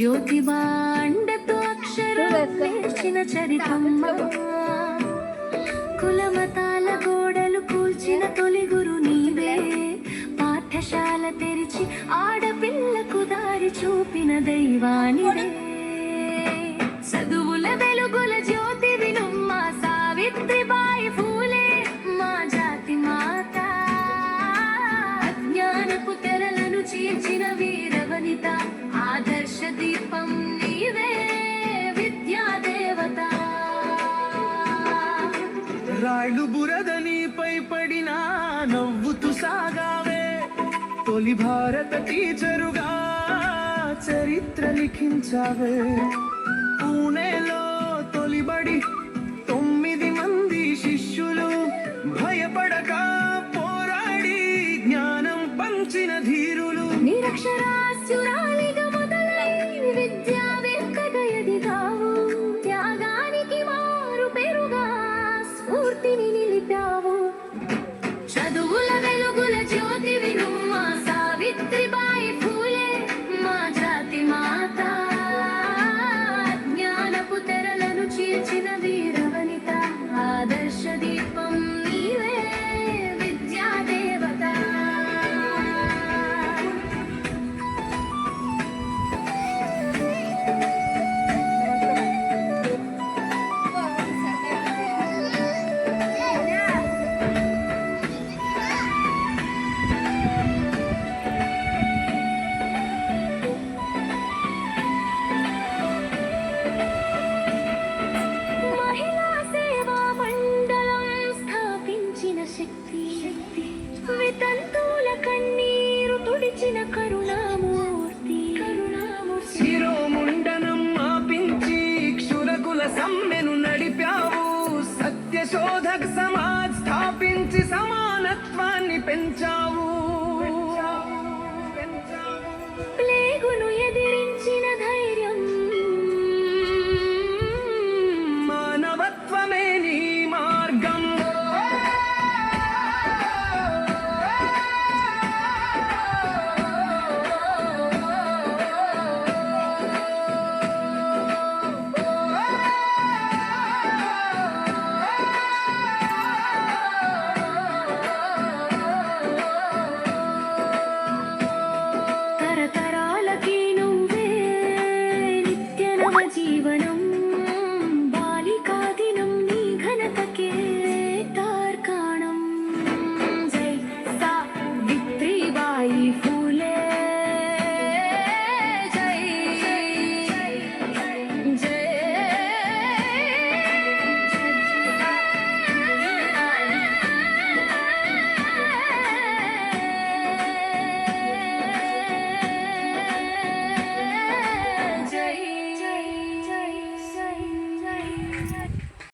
జ్యోతిబా అండతో అక్షరం నేర్చిన చరితమ్మ కులమతాల గోడలు కూల్చిన తొలి గురు నీవే పాఠశాల తెరిచి ఆడపిల్లకు దారి చూపిన దైవానివే చదువుల వెలుగుల జ్యోతి వినుమ్మ సావిత్రిబాయి ఫూలే మా జాతి మాత అజ్ఞానపు తెరలను చీల్చిన వీరవనిత ఆదర్శ దీపం నీవే విద్యా దేవత రాళ్ళు బురద నీపై పడినా నవ్వుతూ సాగావే తొలి భారత టీచరుగా చరిత్ర లిఖించావే పూణేలో తొలిబడి 9 మంది శిష్యులు భయపడక పోరాడి జ్ఞానం పంచిన ధీరులు నిరక్షరాస్యురాలిగా మొదలై విద్యావేత్తగా ఎదిగావు త్యాగానికి మారు పేరుగా స్ఫూర్తిని నిలిపావు చదువుల వెలుగుల జ్యోతి వినుమ్మ సావిత్రిబాయి ఫూలే మా జాతి మాత జ్ఞానపు తెరలను చీల్చిన వీరవనిత ఆదర్శ దీపం నీవే విద్యా దేవత మహిళా సేవా మండలం స్థాపించిన శక్తి వితంతువుల కన్నీరు తుడిచిన కరుణామూర్తి శిరోముండనం ఆపించి క్షురకుల సమ్మెను నడిపావు సత్యశోధక్ సమాజ్ స్థాపించి సమానత్వాన్ని పెంచావు